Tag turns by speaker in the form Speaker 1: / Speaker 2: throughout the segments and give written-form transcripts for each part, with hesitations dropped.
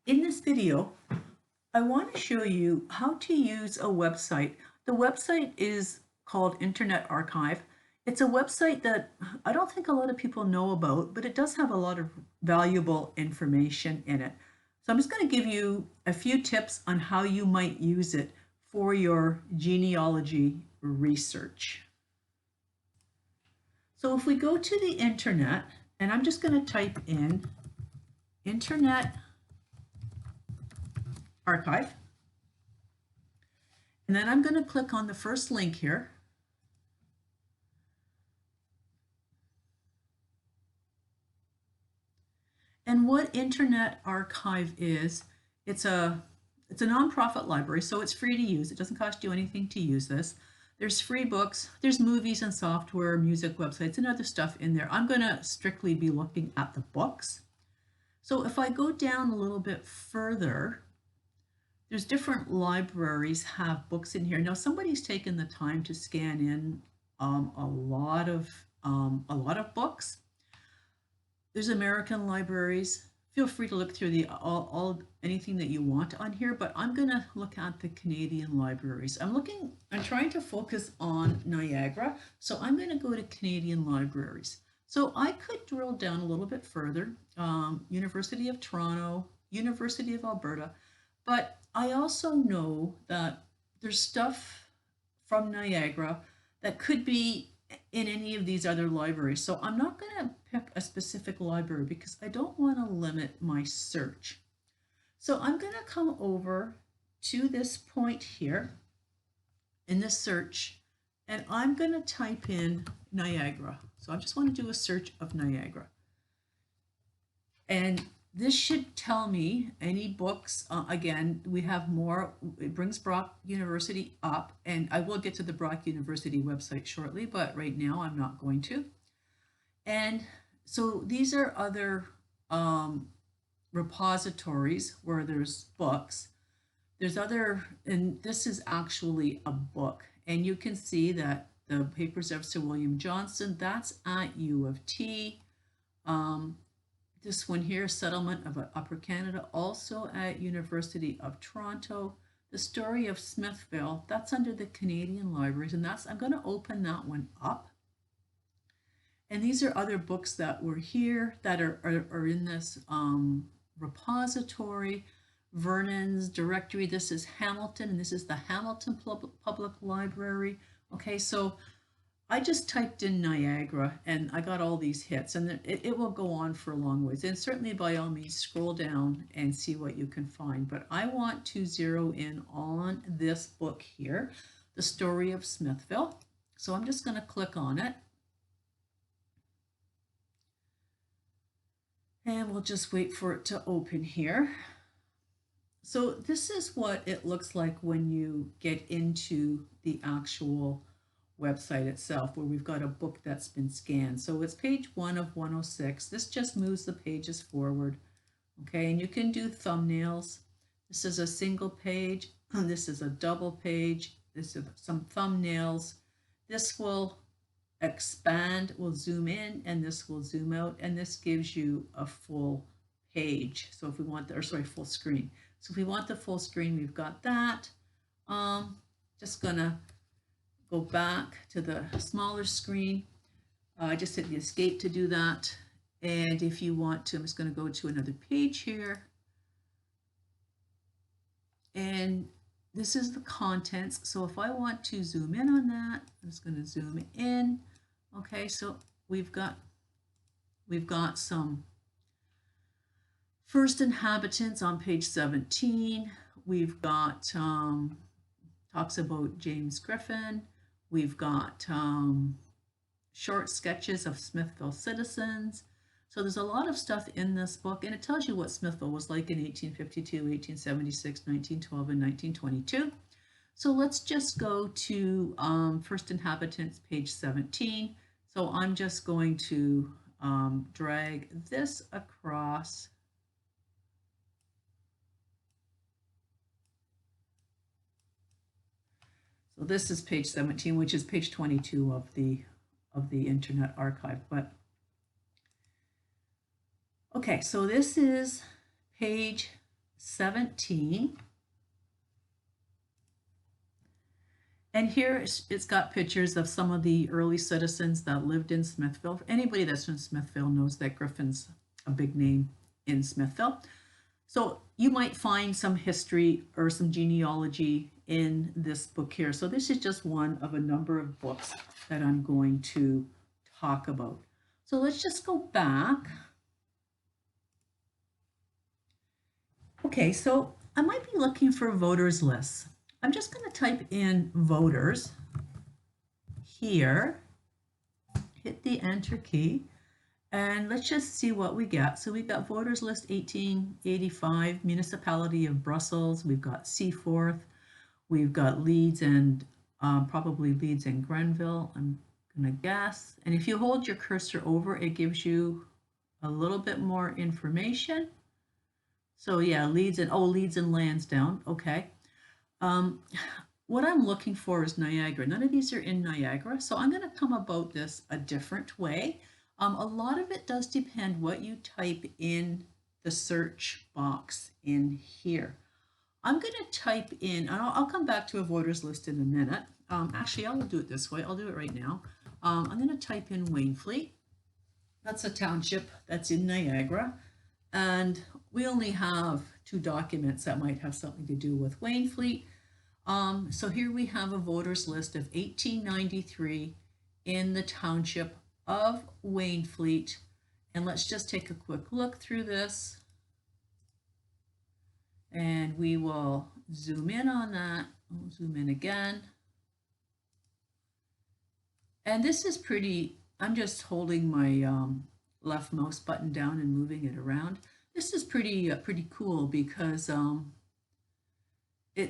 Speaker 1: In this video, I want to show you how to use a website. The website is called Internet Archive. It's a website that I don't think a lot of people know about, but it does have a lot of valuable information in it. So I'm just going to give you a few tips on how you might use it for your genealogy research. So if we go to the internet, and I'm just going to type in Internet Archive, and then I'm going to click on the first link here. And what Internet Archive is, it's a nonprofit library, so it's free to use. It doesn't cost you anything to use this. There's free books, there's movies and software, music websites, and other stuff in there. I'm going to strictly be looking at the books. So if I go down a little bit further, there's different libraries have books in here. Now somebody's taken the time to scan in a lot of books. There's American libraries. Feel free to look through the anything that you want on here, but I'm going to look at the Canadian libraries. I'm trying to focus on Niagara, so I'm going to go to Canadian libraries. So I could drill down a little bit further, University of Toronto, University of Alberta, but I also know that there's stuff from Niagara that could be in any of these other libraries. So I'm not going to pick a specific library because I don't want to limit my search. So I'm going to come over to this point here in the search, and I'm going to type in Niagara. So I just want to do a search of Niagara. And this should tell me any books. Again, we have more. It brings Brock University up, and I will get to the Brock University website shortly, but right now I'm not going to. And so these are other repositories where there's books. There's other, and this is actually a book. And you can see that the Papers of Sir William Johnson, that's at U of T. This one here, Settlement of Upper Canada, also at University of Toronto. The Story of Smithville, that's under the Canadian Libraries, and I'm going to open that one up. And these are other books that were here that are in this repository. Vernon's Directory, this is Hamilton, and this is the Hamilton Public Library. Okay, so I just typed in Niagara and I got all these hits, and it will go on for a long ways. And certainly by all means, scroll down and see what you can find. But I want to zero in on this book here, The Story of Smithville. So I'm just going to click on it. And we'll just wait for it to open here. So this is what it looks like when you get into the actual website itself, where we've got a book that's been scanned. So it's page 1 of 106. This just moves the pages forward. Okay, and you can do thumbnails. This is a single page. This is a double page. This is some thumbnails. This will expand, will zoom in, and this will zoom out, and this gives you a full page. So if we want the, or sorry, full screen. So if we want the full screen, we've got that. Just gonna go back to the smaller screen. I just hit the escape to do that. And if you want to, I'm just going to go to another page here. And this is the contents. So if I want to zoom in on that, I'm just going to zoom in. Okay, so we've got some first inhabitants on page 17. We've got talks about James Griffin. We've got short sketches of Smithville citizens. So there's a lot of stuff in this book, and it tells you what Smithville was like in 1852, 1876, 1912, and 1922. So let's just go to First Inhabitants, page 17. So I'm just going to drag this across. So this is page 17, which is page 22 of the Internet Archive. But okay, so this is page 17. And here it's got pictures of some of the early citizens that lived in Smithville. Anybody that's from Smithville knows that Griffin's a big name in Smithville. So you might find some history or some genealogy in this book here. So this is just one of a number of books that I'm going to talk about. So let's just go back. Okay, so I might be looking for voters lists. I'm just going to type in voters here, hit the enter key, and let's just see what we get. So we've got voters list 1885, Municipality of Brussels. We've got Seaforth. We've got Leeds and probably Leeds and Grenville, I'm going to guess. And if you hold your cursor over, it gives you a little bit more information. So yeah, Leeds and Lansdowne. Okay. What I'm looking for is Niagara. None of these are in Niagara, so I'm going to come about this a different way. A lot of it does depend what you type in the search box in here. I'm going to type in, and I'll come back to a voters list in a minute. Actually, I'll do it this way. I'll do it right now. I'm going to type in Wainfleet. That's a township that's in Niagara. And we only have 2 documents that might have something to do with Wainfleet. So here we have a voters list of 1893 in the township of Wainfleet. And let's just take a quick look through this. And we will zoom in on that. We'll zoom in again. And this is pretty, I'm just holding my left mouse button down and moving it around. This is pretty cool because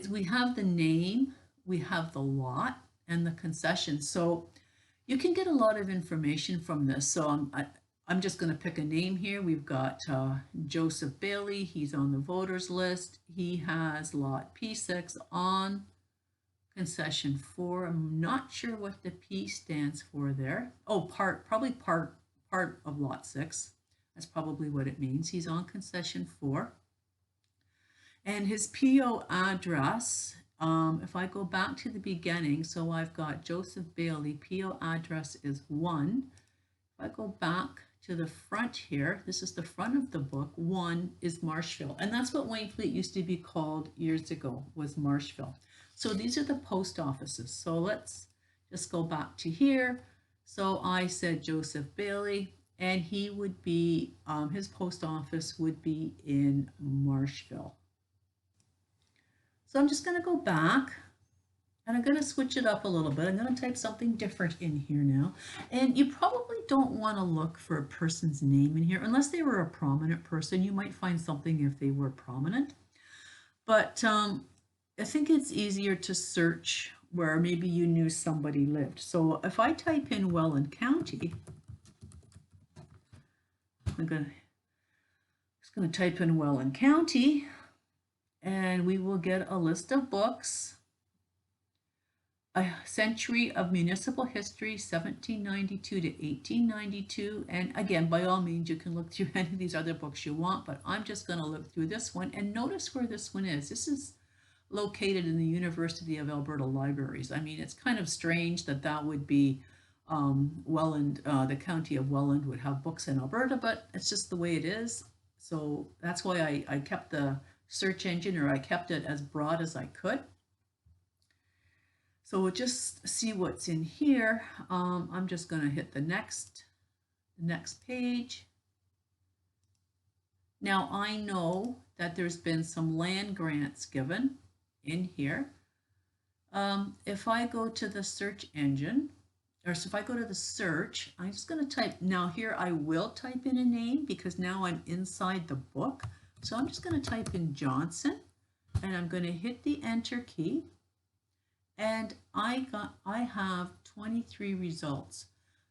Speaker 1: we have the name, we have the lot, and the concession. So you can get a lot of information from this. So I'm just going to pick a name here. We've got Joseph Bailey. He's on the voters list. He has lot P6 on concession 4. I'm not sure what the P stands for there. Oh, probably part of lot 6. That's probably what it means. He's on concession 4. And his PO address, if I go back to the beginning, so I've got Joseph Bailey, PO address is 1. If I go back to the front here, this is the front of the book, 1 is Marshville. And that's what Wainfleet used to be called years ago, was Marshville. So these are the post offices. So let's just go back to here. So I said Joseph Bailey, and he would be, his post office would be in Marshville. So I'm just going to go back and I'm going to switch it up a little bit. I'm going to type something different in here now. And you probably don't want to look for a person's name in here unless they were a prominent person. You might find something if they were prominent. But I think it's easier to search where maybe you knew somebody lived. So if I type in Welland County, I'm just going to type in Welland County, and we will get a list of books. A Century of Municipal History, 1792 to 1892. And again, by all means, you can look through any of these other books you want, but I'm just going to look through this one. And notice where this one is. This is located in the University of Alberta Libraries. I mean, it's kind of strange that that would be Welland, the county of Welland would have books in Alberta, but it's just the way it is. So that's why I kept the search engine, or I kept it as broad as I could. So we'll just see what's in here. I'm just going to hit the next page. Now I know that there's been some land grants given in here. If I go to the search engine, or so if I go to the search, I'm just going to type, now here I will type in a name because now I'm inside the book. So I'm just going to type in Johnson, and I'm going to hit the enter key. And I have 23 results.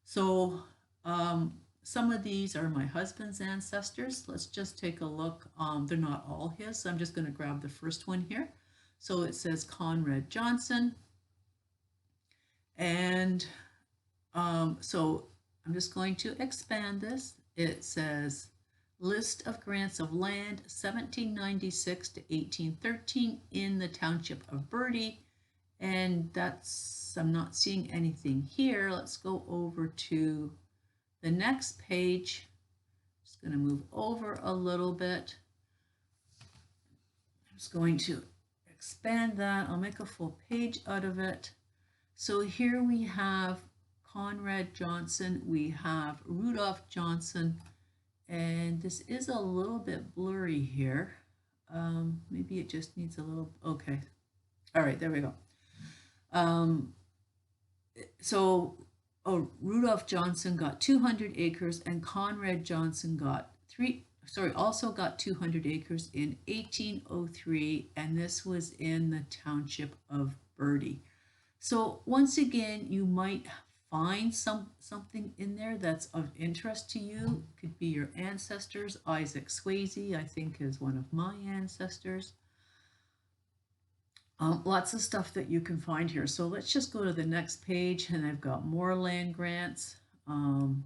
Speaker 1: So some of these are my husband's ancestors. Let's just take a look. They're not all his, so I'm just going to grab the first one here. So it says Conrad Johnson. And so I'm just going to expand this. It says List of grants of land 1796 to 1813 in the township of Bertie. And that's, I'm not seeing anything here. Let's go over to the next page. Just going to move over a little bit. I'm just going to expand that. I'll make a full page out of it. So here we have Conrad Johnson, we have Rudolph Johnson, and this is a little bit blurry here. Maybe it just needs a little, okay. All right, there we go. Rudolph Johnson got 200 acres and Conrad Johnson got also got 200 acres in 1803, and this was in the township of Bertie. So once again, you might find something in there that's of interest to you. It could be your ancestors. Isaac Swayze, I think, is one of my ancestors. Lots of stuff that you can find here. So let's just go to the next page, and I've got more land grants.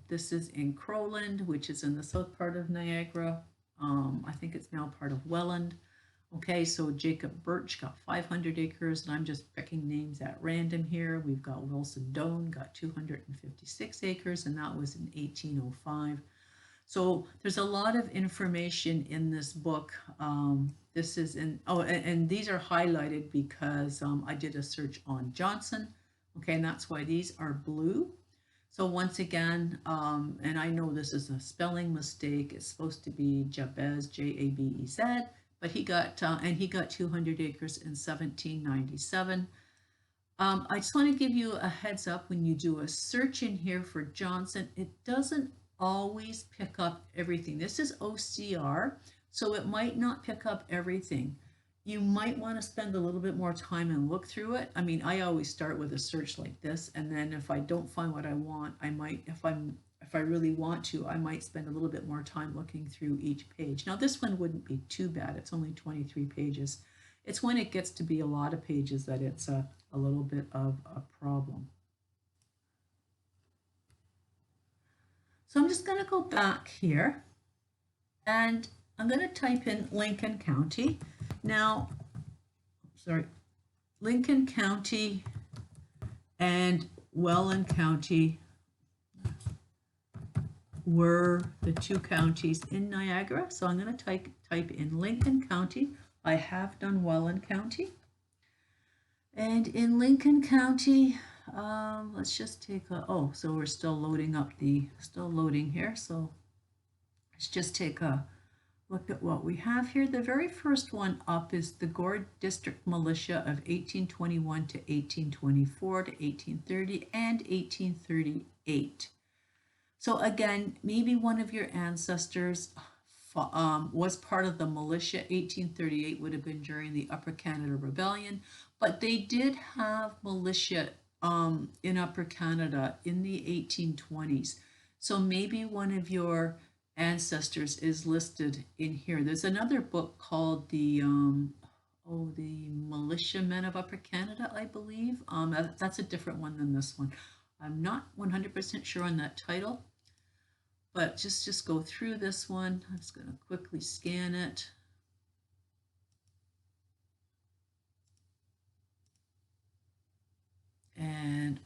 Speaker 1: This is in Crowland, which is in the south part of Niagara. I think it's now part of Welland. Okay, so Jacob Birch got 500 acres, and I'm just picking names at random here. We've got Wilson Doane got 256 acres, and that was in 1805. So there's a lot of information in this book. This is in, and these are highlighted because I did a search on Johnson. Okay, and that's why these are blue. So once again, and I know this is a spelling mistake. It's supposed to be Jabez, Jabez, but he got 200 acres in 1797. I just want to give you a heads up when you do a search in here for Johnson, it doesn't always pick up everything. This is OCR, so it might not pick up everything. You might want to spend a little bit more time and look through it. I mean, I always start with a search like this, and then if I don't find what I want, I might, if I really want to, I might spend a little bit more time looking through each page. Now, this one wouldn't be too bad. It's only 23 pages. It's when it gets to be a lot of pages that it's a little bit of a problem. So I'm just going to go back here, and I'm going to type in Lincoln County. Now, Lincoln County and Welland County were the two counties in Niagara. So I'm going to type in Lincoln County. I have done Welland County. And in Lincoln County, let's just take a, so we're still loading here. So let's just take a look at what we have here. The very first one up is the Gord District Militia of 1821 to 1824 to 1830 and 1838. So again, maybe one of your ancestors was part of the militia. 1838 would have been during the Upper Canada Rebellion, but they did have militia in Upper Canada in the 1820s. So maybe one of your ancestors is listed in here. There's another book called the Militiamen of Upper Canada, I believe. That's a different one than this one. I'm not 100% sure on that title, but just go through this one. I'm just going to quickly scan it. And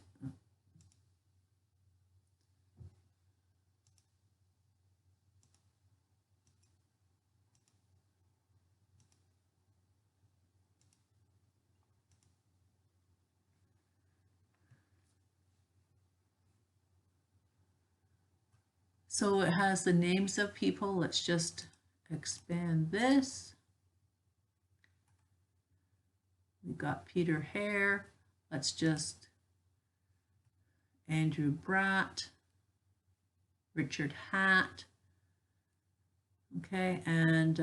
Speaker 1: so it has the names of people. Let's just expand this. We've got Peter Hare. Let's just Andrew Bratt, Richard Hatt. Okay, and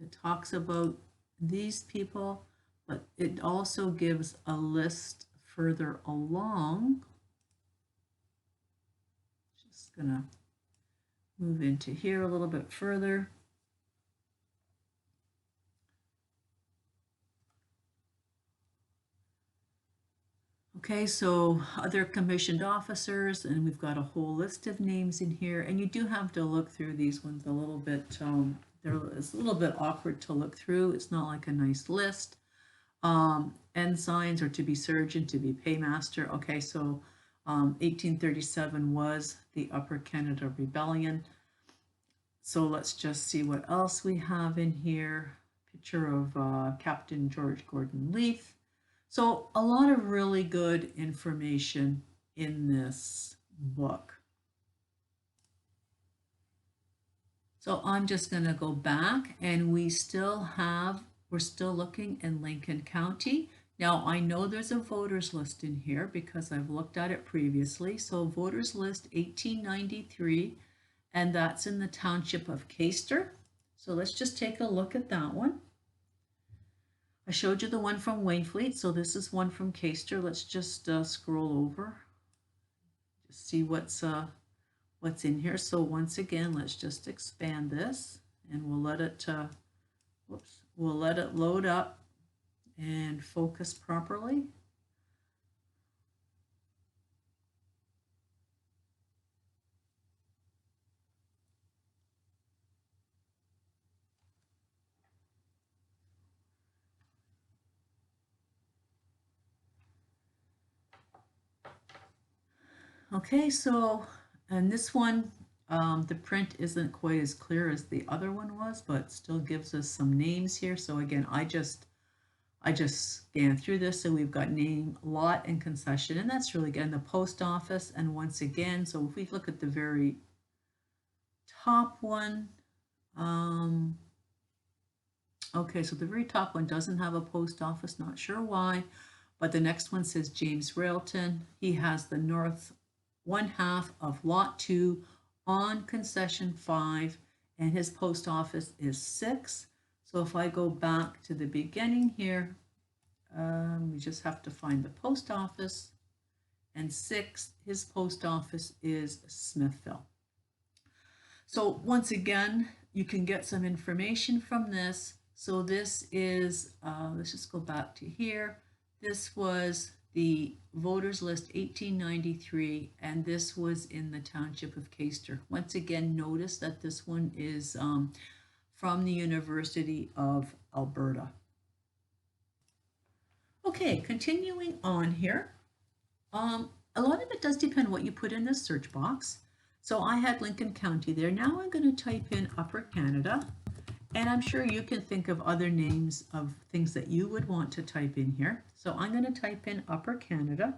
Speaker 1: it talks about these people, but it also gives a list further along. Just gonna move into here a little bit further. Okay, so other commissioned officers, and we've got a whole list of names in here, and you do have to look through these ones a little bit. It's a little bit awkward to look through. It's not like a nice list. Ensigns or to be surgeon, to be paymaster. Okay, so 1837 was the Upper Canada Rebellion. So let's just see what else we have in here. Picture of Captain George Gordon Leith. So a lot of really good information in this book. So I'm just going to go back, and we're still looking in Lincoln County. Now I know there's a voters list in here because I've looked at it previously. So voters list 1893, and that's in the township of Caister. So let's just take a look at that one. I showed you the one from Wainfleet, so this is one from Caister. Let's just scroll over, just see what's in here. So once again, let's just expand this, and we'll let it load up and focus properly. Okay, so, and this one, the print isn't quite as clear as the other one was, but still gives us some names here. So again, I just scanned through this, so we've got name, lot, and concession, and that's really again the post office. And once again, so if we look at the very top one, okay, so the very top one doesn't have a post office, not sure why, but the next one says James Railton. He has the north one half of lot 2 on concession 5, and his post office is 6. So if I go back to the beginning here, we just have to find the post office, and 6, his post office is Smithville. So once again, you can get some information from this. So this is, let's just go back to here. This was the voters list 1893, and this was in the township of Caister. Once again, notice that this one is from the University of Alberta. Okay, continuing on here. A lot of it does depend what you put in the search box. So I had Lincoln County there. Now I'm going to type in Upper Canada, and I'm sure you can think of other names of things that you would want to type in here. So I'm going to type in Upper Canada,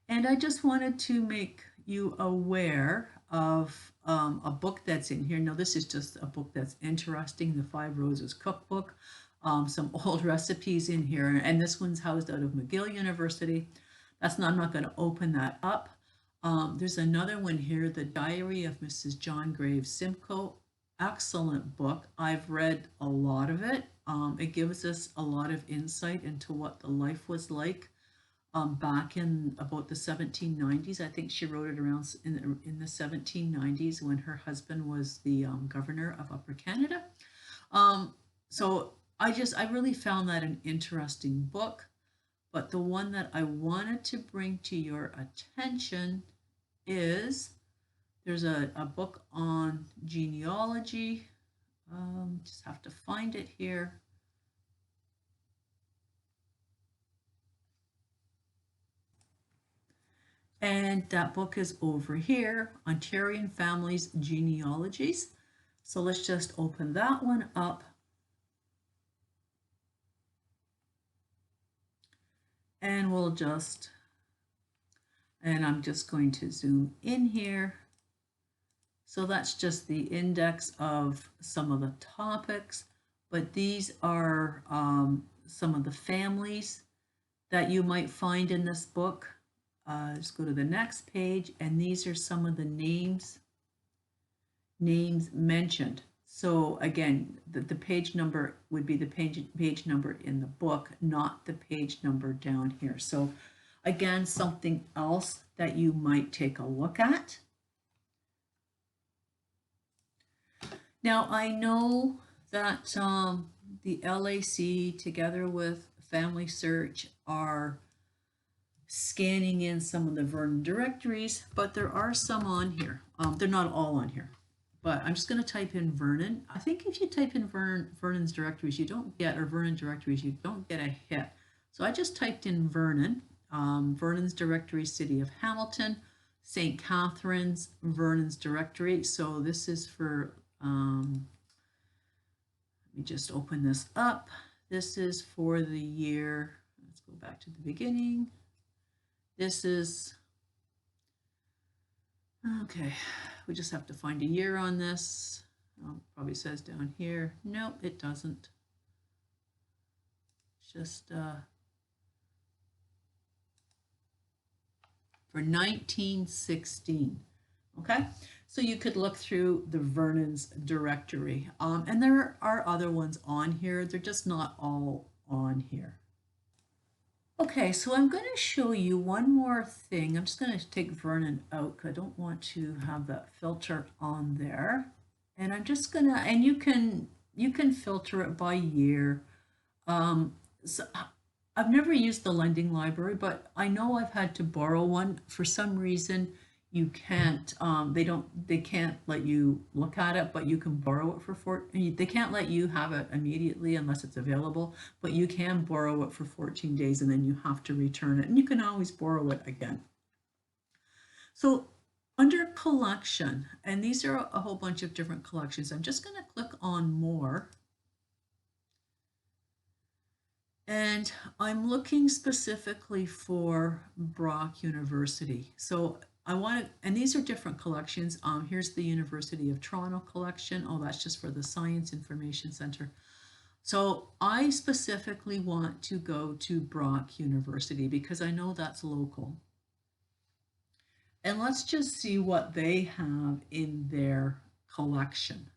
Speaker 1: and I just wanted to make you aware of a book that's in here. Now this is just a book that's interesting, the Five Roses Cookbook, some old recipes in here, and this one's housed out of McGill University. I'm not going to open that up. There's another one here, The Diary of Mrs. John Graves Simcoe. Excellent book. I've read a lot of it. It gives us a lot of insight into what the life was like back in about the 1790s. I think she wrote it around in the 1790s when her husband was the governor of Upper Canada. So I really found that an interesting book. But the one that I wanted to bring to your attention is there's a book on genealogy. Just have to find it here. And that book is over here, Ontarian Families Genealogies. So let's just open that one up. And I'm just going to zoom in here. So that's just the index of some of the topics, but these are some of the families that you might find in this book. Let's go to the next page, and these are some of the names mentioned. So again, the page number would be the page number in the book, not the page number down here. So again, something else that you might take a look at. Now I know that the LAC together with Family Search are scanning in some of the Vernon directories, but there are some on here. They're not all on here, but I'm just going to type in Vernon. I think if you type in Vernon's directories, you don't get, or Vernon directories, you don't get a hit. So I just typed in Vernon, Vernon's directory, City of Hamilton, St. Catharines, Vernon's directory. So this is for, let me just open this up. This is for the year, let's go back to the beginning. This is, okay, we just have to find a year on this. Oh, probably says down here. No, it doesn't. Just for 1916. Okay, so you could look through the Vernon's directory. And there are other ones on here. They're just not all on here. Okay, so I'm going to show you one more thing. I'm just going to take Vernon out because I don't want to have that filter on there. And I'm just going to, and you can filter it by year. So I've never used the lending library, but I know I've had to borrow one. For some reason, you can't, they can't let you look at it, but you can borrow it for they can't let you have it immediately unless it's available, but you can borrow it for 14 days and then you have to return it, and you can always borrow it again. So under collection, and these are a whole bunch of different collections, I'm just going to click on more. And I'm looking specifically for Brock University. So I want to, and these are different collections. Here's the University of Toronto collection. Oh, that's just for the Science Information Center. So I specifically want to go to Brock University because I know that's local. And let's just see what they have in their collection.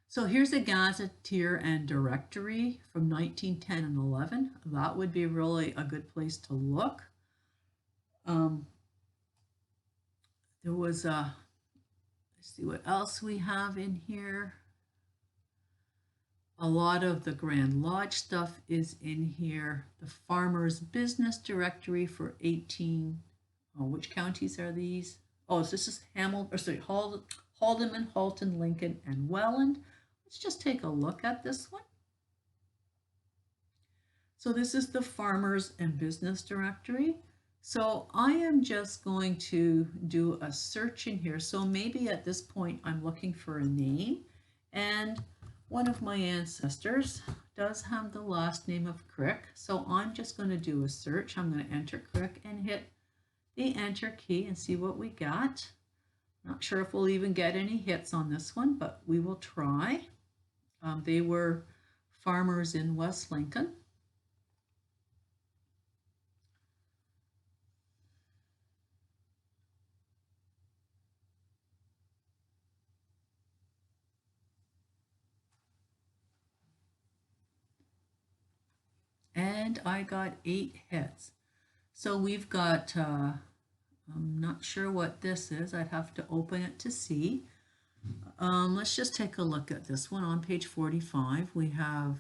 Speaker 1: So here's a gazetteer and directory from 1910 and 11. That would be really a good place to look. There was a, let's see what else we have in here. A lot of the Grand Lodge stuff is in here. The Farmer's Business Directory for 18, oh, which counties are these? Oh, so this is Haldeman, Halton, Lincoln, and Welland. Let's just take a look at this one. So this is the Farmers and Business Directory. So I am just going to do a search in here. So maybe at this point I'm looking for a name, and one of my ancestors does have the last name of Crick. So I'm just going to do a search. I'm going to enter Crick and hit the enter key and see what we got. Not sure if we'll even get any hits on this one, but we will try. They were farmers in West Lincoln. And I got 8 hits. So we've got, I'm not sure what this is. I'd have to open it to see. Let's just take a look at this one. On page 45, we have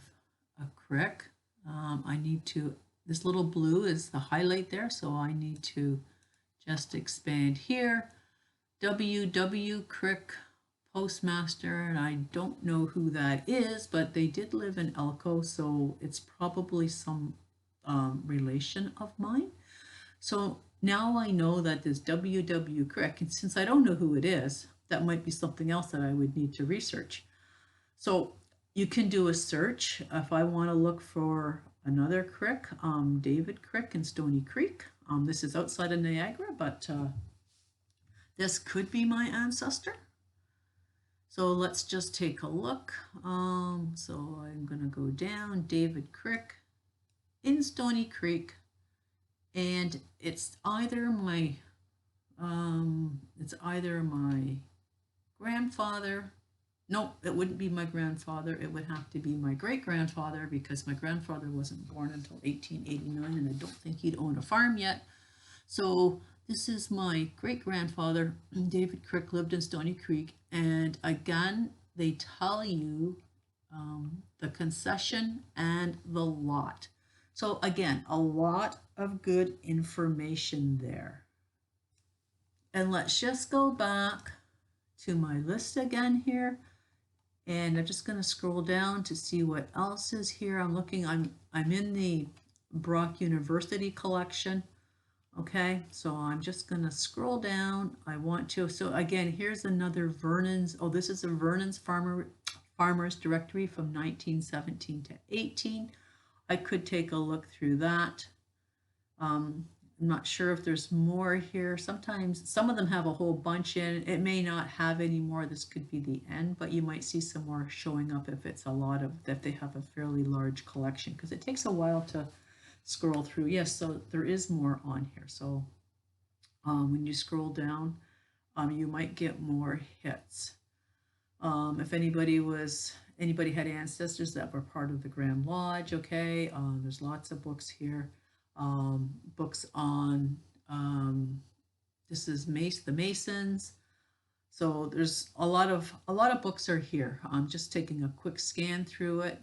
Speaker 1: a Crick. I need to, this little blue is the highlight there, so I need to just expand here. W.W. Crick, postmaster, and I don't know who that is, but they did live in Elko, so it's probably some relation of mine. So now I know that this W.W. Crick, and since I don't know who it is, that might be something else that I would need to research. So you can do a search. If I want to look for another Crick, David Crick in Stony Creek. This is outside of Niagara, but this could be my ancestor. So let's just take a look. So I'm going to go down, David Crick in Stony Creek, and it's either my grandfather. No, it wouldn't be my grandfather. It would have to be my great-grandfather, because my grandfather wasn't born until 1889, and I don't think he'd own a farm yet. So this is my great-grandfather. David Crick lived in Stony Creek, and again, they tell you the concession and the lot. So again, a lot of good information there. And let's just go back to my list again here. And I'm just going to scroll down to see what else is here. I'm in the Brock University collection. Okay, so I'm just going to scroll down. So again, here's another Vernon's. Oh, this is a Vernon's Farmers Directory from 1917 to 18. I could take a look through that. I'm not sure if there's more here. Sometimes some of them have a whole bunch in. It may not have any more. This could be the end, but you might see some more showing up if if they have a fairly large collection, because it takes a while to scroll through. Yes, so there is more on here. So when you scroll down, you might get more hits. If anybody had ancestors that were part of the Grand Lodge, okay, there's lots of books here. Books on this is the Masons. So there's a lot of books are here. I'm just taking a quick scan through it.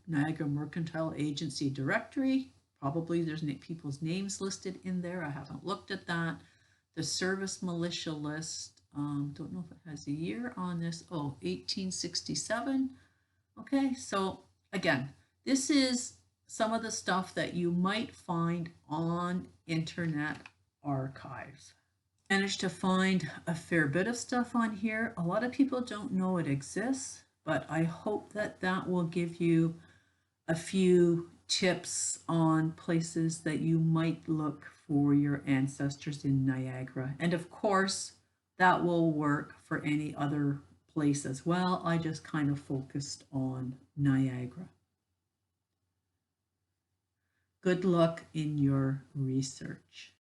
Speaker 1: Niagara Mercantile Agency Directory. Probably there's people's names listed in there. I haven't looked at that. The Service Militia List. Don't know if it has a year on this. Oh, 1867. Okay, so again, this is some of the stuff that you might find on Internet Archive. Managed to find a fair bit of stuff on here. A lot of people don't know it exists, but I hope that that will give you a few tips on places that you might look for your ancestors in Niagara. And of course, that will work for any other place as well. I just kind of focused on Niagara. Good luck in your research.